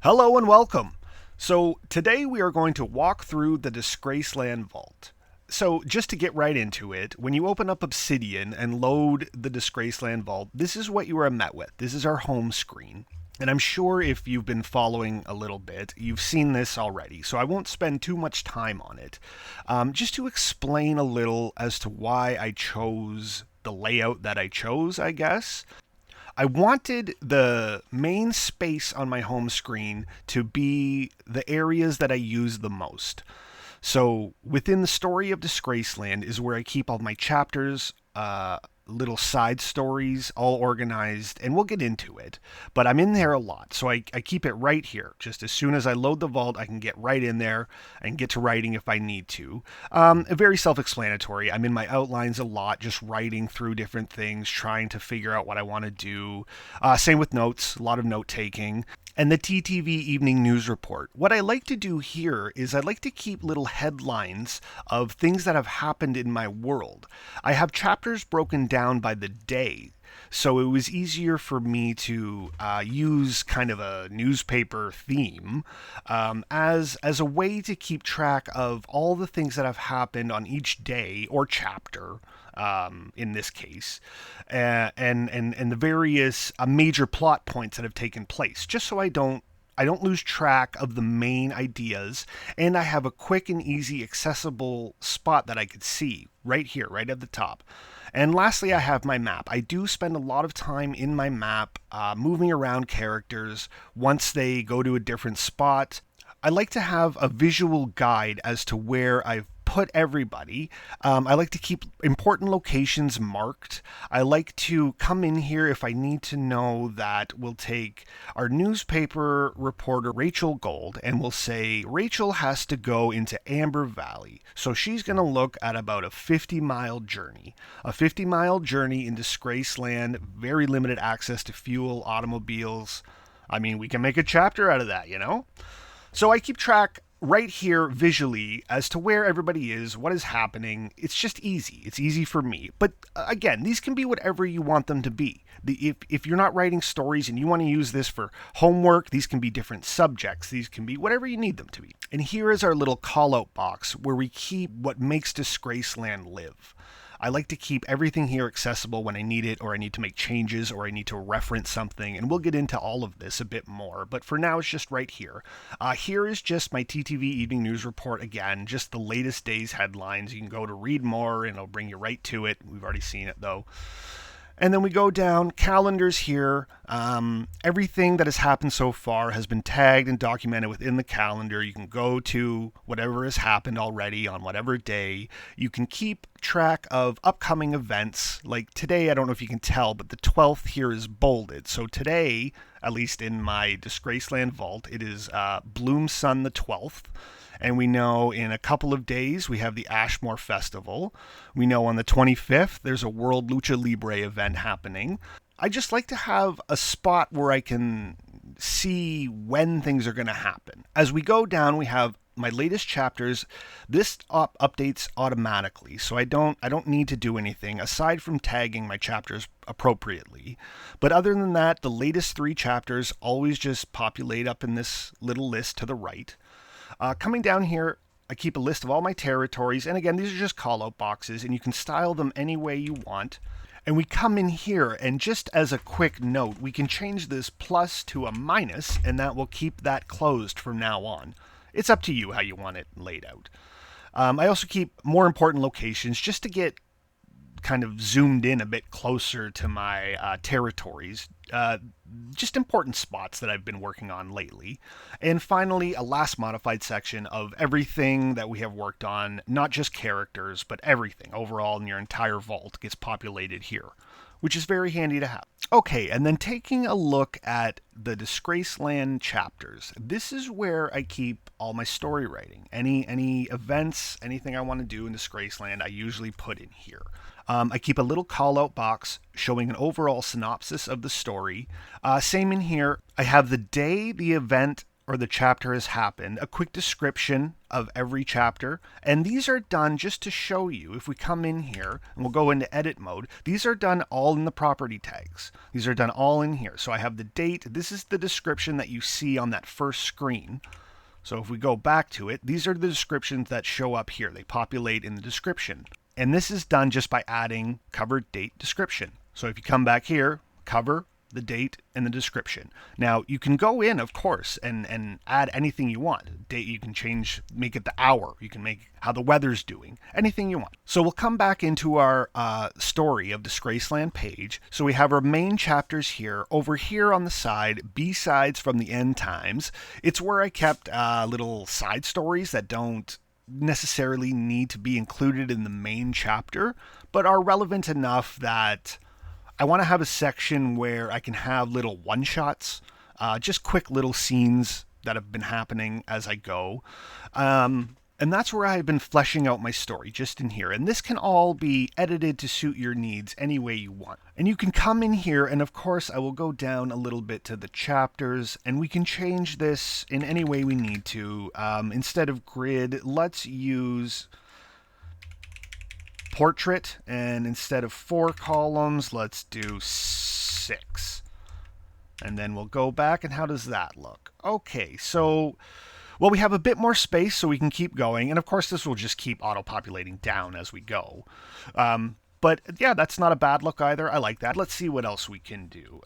Hello and welcome. So, today we are going to walk through the Disgraceland vault. So, just to get right into it, when you open up Obsidian and load the Disgraceland vault, this is what you are met with. This is our home screen. And I'm sure if you've been following a little bit, you've seen this already. So, I won't spend too much time on it. Just to explain a little as to why I chose the layout that I chose, I guess. I wanted the main space on my home screen to be the areas that I use the most. So within the story of Disgraceland is where I keep all my chapters, little side stories all organized, and we'll get into it. But I'm in there a lot, so I keep it right here. Just as soon as I load the vault, I can get right in there and get to writing if I need to. Very self-explanatory. I'm in my outlines a lot, just writing through different things, trying to figure out what I want to do. Same with notes, a lot of note taking. And the TTV Evening News Report. What I like to do here is I like to keep little headlines of things that have happened in my world. I have chapters broken down by the day, so it was easier for me to use kind of a newspaper theme as a way to keep track of all the things that have happened on each day or chapter. In this case, and the various major plot points that have taken place, just so I don't lose track of the main ideas, and I have a quick and easy accessible spot that I could see right here, right at the top. And lastly, I have my map. I do spend a lot of time in my map, moving around characters once they go to a different spot. I like to have a visual guide as to where I've put everybody. I like to keep important locations marked. I like to come in here if I need to know that we'll take our newspaper reporter, Rachel Gold, and we'll say Rachel has to go into Amber Valley. So she's going to look at about a 50-mile journey. A 50-mile journey in Disgraceland, very limited access to fuel, automobiles. I mean, we can make a chapter out of that, you know? So I keep track right here visually as to where everybody is, what is happening. It's just easy. It's easy for me. But again, these can be whatever you want them to be. If you're not writing stories and you want to use this for homework, these can be different subjects. These can be whatever you need them to be. And here is our little call out box where we keep what makes Disgraceland live. I like to keep everything here accessible when I need it, or I need to make changes, or I need to reference something, and we'll get into all of this a bit more, but for now it's just right here. Here is just my TTV Evening News Report again, just the latest day's headlines. You can go to read more, and it'll bring you right to it. We've already seen it, though. And then we go down, calendars here. Everything that has happened so far has been tagged and documented within the calendar. You can go to whatever has happened already on whatever day. You can keep track of upcoming events. Like today, I don't know if you can tell, but the 12th here is bolded. So today, at least in my Disgraceland vault, it is Bloom Sun the 12th. And we know in a couple of days we have the Ashmore Festival. We know on the 25th there's a World Lucha Libre event happening. I just like to have a spot where I can see when things are going to happen. As we go down, we have my latest chapters. This updates automatically, so I don't need to do anything aside from tagging my chapters appropriately. But other than that, the latest 3 chapters always just populate up in this little list to the right. Coming down here, I keep a list of all my territories, and again, these are just call-out boxes, and you can style them any way you want. And we come in here, and just as a quick note, we can change this plus to a minus, and that will keep that closed from now on. It's up to you how you want it laid out. I also keep more important locations just to get kind of zoomed in a bit closer to my territories. Just important spots that I've been working on lately. And finally, a last modified section of everything that we have worked on, not just characters, but everything overall in your entire vault gets populated here, which is very handy to have. Okay, and then taking a look at the Disgraceland chapters. This is where I keep all my story writing. Any events, anything I want to do in Disgraceland, I usually put in here. I keep a little call-out box showing an overall synopsis of the story. Same in here. I have the day the event or the chapter has happened, a quick description of every chapter, and these are done just to show you. If we come in here and we'll go into edit mode, these are done all in the property tags. These are done all in here. So I have the date. This is the description that you see on that first screen. So if we go back to it, these are the descriptions that show up here. They populate in the description. And this is done just by adding cover, date, description. So if you come back here, cover, the date, and the description. Now, you can go in, of course, and add anything you want. Date, you can change, make it the hour. You can make how the weather's doing. Anything you want. So we'll come back into our story of Disgraceland page. So we have our main chapters here. Over here on the side, B-sides from the end times. It's where I kept little side stories that don't necessarily need to be included in the main chapter, but are relevant enough that I want to have a section where I can have little one-shots, just quick little scenes that have been happening as I go. And that's where I've been fleshing out my story, just in here. And this can all be edited to suit your needs any way you want. And you can come in here, and of course I will go down a little bit to the chapters, and we can change this in any way we need to. Instead of grid, let's use portrait, and instead of 4 columns, let's do 6. And then we'll go back, and how does that look? Okay, so, well, we have a bit more space so we can keep going, and of course this will just keep auto-populating down as we go. But yeah, that's not a bad look either. I like that. Let's see what else we can do.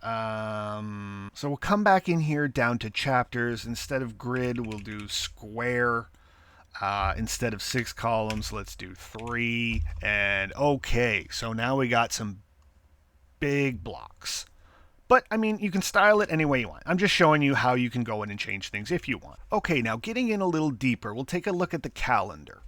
So we'll come back in here down to chapters. Instead of grid, we'll do square. Instead of 6 columns, let's do 3. And okay, so now we got some big blocks. But, I mean, you can style it any way you want. I'm just showing you how you can go in and change things if you want. Okay, now getting in a little deeper, we'll take a look at the calendar.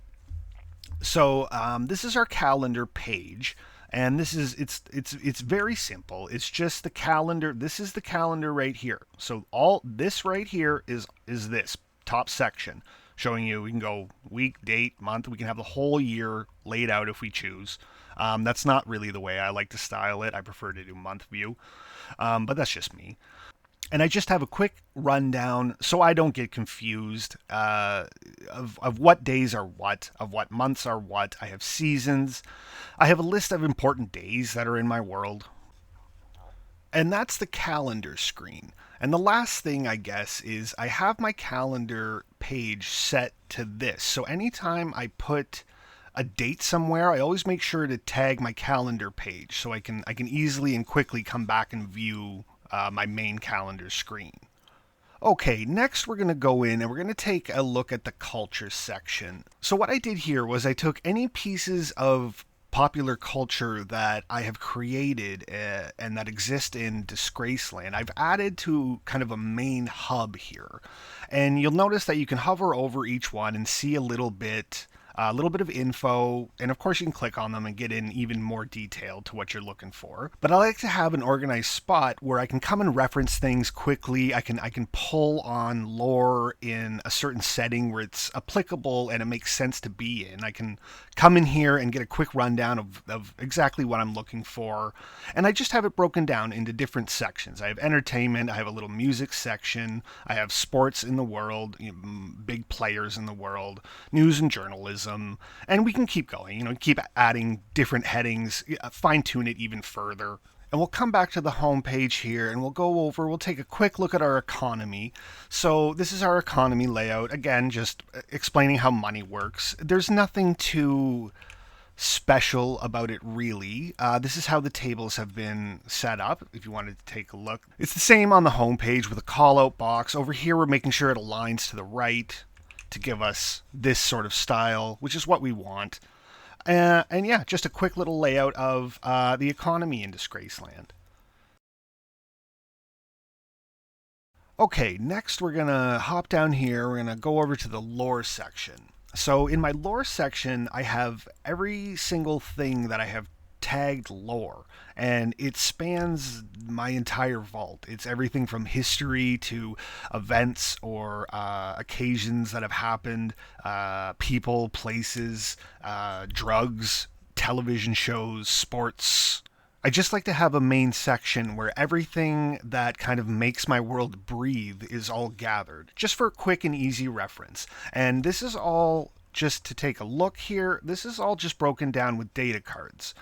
So this is our calendar page. And this is it's very simple. It's just the calendar. This is the calendar right here. So all this right here is this top section, showing you we can go week, date, month. We can have the whole year laid out if we choose. That's not really the way I like to style it. I prefer to do month view, but that's just me. And I just have a quick rundown so I don't get confused of what days are what, of what months are what. I have seasons. I have a list of important days that are in my world. And that's the calendar screen. And the last thing, I guess, is I have my calendar page set to this. So anytime I put a date somewhere, I always make sure to tag my calendar page so I can easily and quickly come back and view my main calendar screen. Okay, next we're going to go in and we're going to take a look at the culture section. So what I did here was I took any pieces of popular culture that I have created and that exist in Disgraceland. I've added to kind of a main hub here. And you'll notice that you can hover over each one and see a little bit of info, and of course you can click on them and get in even more detail to what you're looking for. But I like to have an organized spot where I can come and reference things quickly. I can pull on lore in a certain setting where it's applicable and it makes sense to be in. I can come in here and get a quick rundown of exactly what I'm looking for. And I just have it broken down into different sections. I have entertainment, I have a little music section, I have sports in the world, big players in the world, news and journalism. And we can keep going, keep adding different headings, fine tune it even further. And we'll come back to the home page here and we'll take a quick look at our economy. So this is our economy layout. Again, just explaining how money works. There's nothing too special about it really. This is how the tables have been set up if you wanted to take a look. It's the same on the home page with a call out box. Over here we're making sure it aligns to the right to give us this sort of style, which is what we want. And yeah, just a quick little layout of the economy in Disgraceland. Okay, next we're going to hop down here. We're going to go over to the lore section. So in my lore section, I have every single thing that I have tagged lore, and it spans my entire vault. It's everything from history to events or occasions that have happened, people, places, drugs, television shows, sports. I just like to have a main section where everything that kind of makes my world breathe is all gathered, just for a quick and easy reference. And this is all just to take a look here. This is all just broken down with data cards.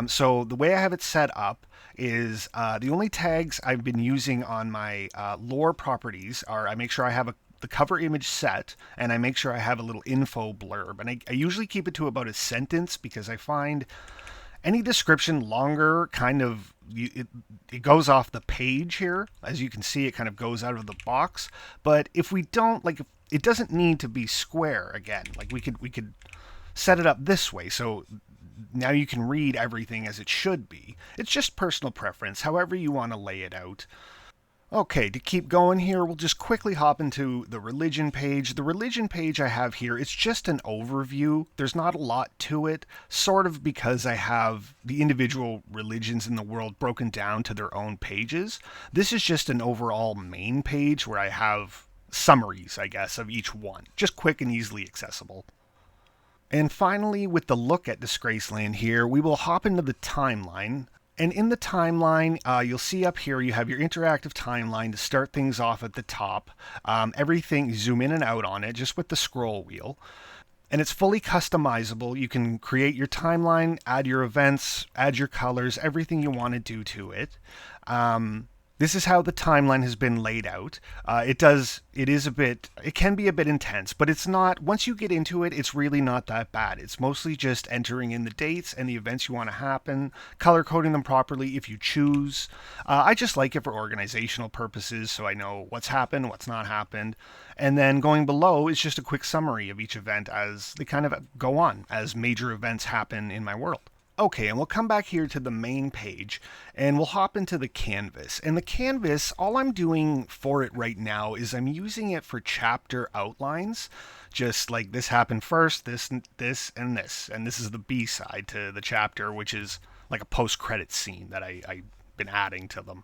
So the way I have it set up is the only tags I've been using on my lore properties are I make sure I have the cover image set, and I make sure I have a little info blurb. And I usually keep it to about a sentence because I find any description longer kind of it goes off the page here. As you can see, it kind of goes out of the box. But if we don't, like, it doesn't need to be square again. Like we could set it up this way, so now you can read everything as it should be. It's just personal preference, however you want to lay it out. Okay, to keep going here, we'll just quickly hop into the religion page. The religion page I have here, it's just an overview. There's not a lot to it, sort of because I have the individual religions in the world broken down to their own pages. This is just an overall main page where I have summaries, I guess, of each one. Just quick and easily accessible. And finally, with the look at Disgraceland here, we will hop into the timeline. And in the timeline, you'll see up here, you have your interactive timeline to start things off at the top. Everything, zoom in and out on it, just with the scroll wheel. And it's fully customizable. You can create your timeline, add your events, add your colors, everything you want to do to it. This is how the timeline has been laid out. It can be a bit intense, but it's not, once you get into it, it's really not that bad. It's mostly just entering in the dates and the events you want to happen, color coding them properly if you choose. I just like it for organizational purposes, so I know what's happened, what's not happened. And then going below is just a quick summary of each event as they kind of go on, as major events happen in my world. Okay, and we'll come back here to the main page and we'll hop into the canvas. And the canvas, all I'm doing for it right now is I'm using it for chapter outlines. Just like this happened first, this, and this. And this is the B side to the chapter, which is like a post-credit scene that I've been adding to them.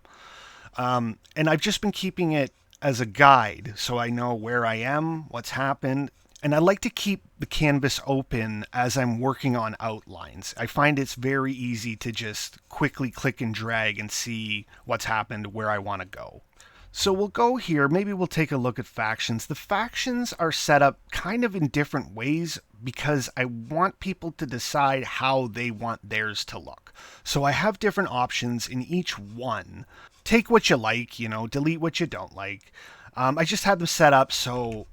And I've just been keeping it as a guide so I know where I am, what's happened. And I like to keep the canvas open as I'm working on outlines. I find it's very easy to just quickly click and drag and see what's happened, where I want to go. So we'll go here, maybe we'll take a look at factions. The factions are set up kind of in different ways because I want people to decide how they want theirs to look. So I have different options in each one. Take what you like, delete what you don't like. I just had them set up so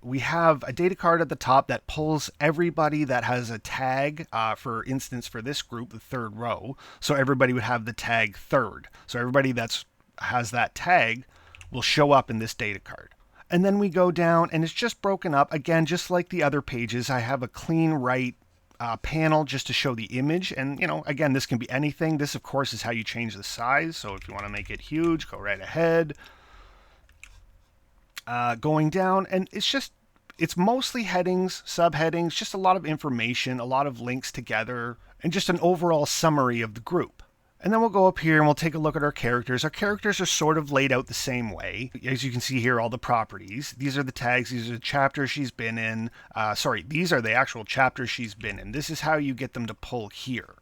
we have a data card at the top that pulls everybody that has a tag, for instance, for this group, the third row. So everybody would have the tag third. So everybody that has that tag will show up in this data card. And then we go down and it's just broken up. Again, just like the other pages, I have a clean right panel just to show the image. And, again, this can be anything. This, of course, is how you change the size. So if you want to make it huge, go right ahead. Going down, and it's mostly headings, subheadings, just a lot of information, a lot of links together, and just an overall summary of the group. And then we'll go up here and we'll take a look at our characters. Our characters are sort of laid out the same way. As you can see here, all the properties. These are the tags. These are the chapters she's been in. These are the actual chapters she's been in. This is how you get them to pull here.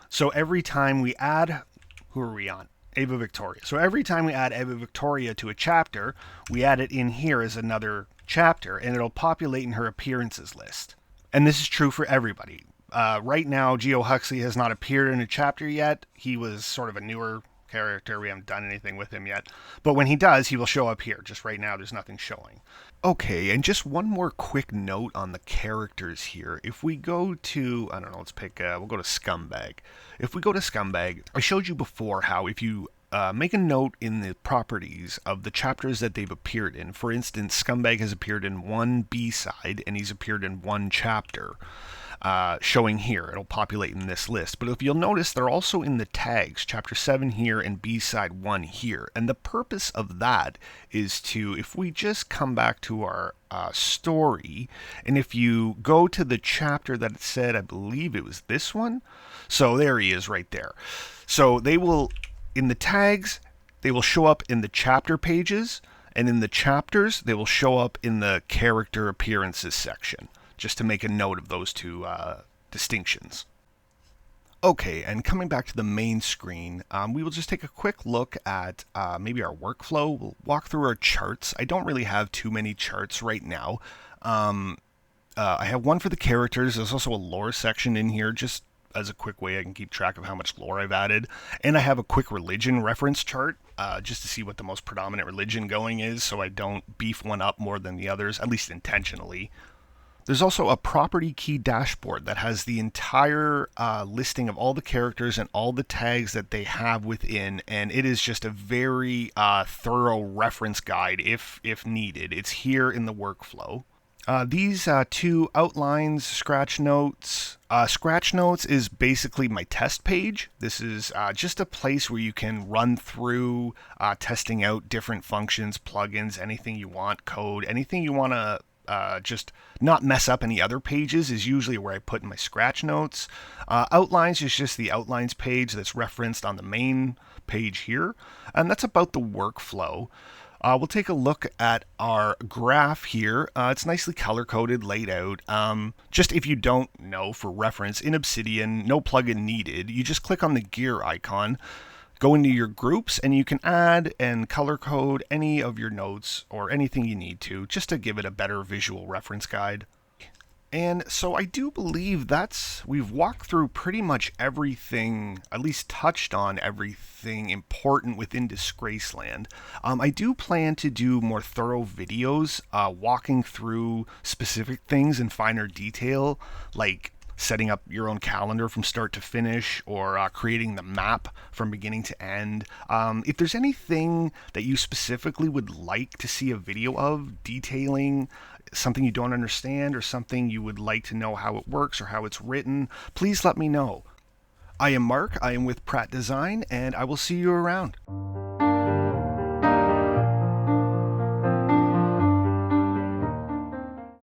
So every time we add, who are we on? Ava Victoria. So every time we add Ava Victoria to a chapter, we add it in here as another chapter, and it'll populate in her appearances list. And this is true for everybody. Right now, Geo Huxley has not appeared in a chapter yet. He was sort of a newer character. We haven't done anything with him yet. But when he does, he will show up here. Just right now, there's nothing showing. Okay, and just one more quick note on the characters here. If we go to, let's pick, we'll go to Scumbag. If we go to Scumbag, I showed you before how if you make a note in the properties of the chapters that they've appeared in. For instance, Scumbag has appeared in one B-side, and he's appeared in one chapter. Showing here. It'll populate in this list. But if you'll notice, they're also in the tags, chapter 7 here and B-side 1 here. And the purpose of that is to, if we just come back to our story, and if you go to the chapter that it said, I believe it was this one. So there he is right there. So they will, in the tags, they will show up in the chapter pages, and in the chapters, they will show up in the character appearances section. Just to make a note of those two distinctions. Okay, and coming back to the main screen, we will just take a quick look at maybe our workflow. We'll walk through our charts. I don't really have too many charts right now. Um, I have one for the characters. There's also a lore section in here, just as a quick way I can keep track of how much lore I've added. And I have a quick religion reference chart, just to see what the most predominant religion going is, so I don't beef one up more than the others, at least intentionally. There's also a property key dashboard that has the entire listing of all the characters and all the tags that they have within, and it is just a very thorough reference guide if needed. It's here in the workflow. These two outlines, scratch notes. Scratch notes is basically my test page. This is just a place where you can run through testing out different functions, plugins, anything you want, code, anything you want to just not mess up any other pages is usually where I put in my scratch notes. Outlines is just the outlines page that's referenced on the main page here, and that's about the workflow. We'll take a look at our graph here. It's nicely color-coded, laid out. Just if you don't know, for reference, in Obsidian, no plugin needed. You just click on the gear icon, go into your groups, and you can add and color code any of your notes or anything you need to, just to give it a better visual reference guide. And so I do believe we've walked through pretty much everything, at least touched on everything important within Disgraceland. I do plan to do more thorough videos walking through specific things in finer detail, like setting up your own calendar from start to finish, or creating the map from beginning to end. If there's anything that you specifically would like to see a video of detailing something you don't understand, or something you would like to know how it works or how it's written, please let me know. I am Mark, I am with Pratt Design, and I will see you around.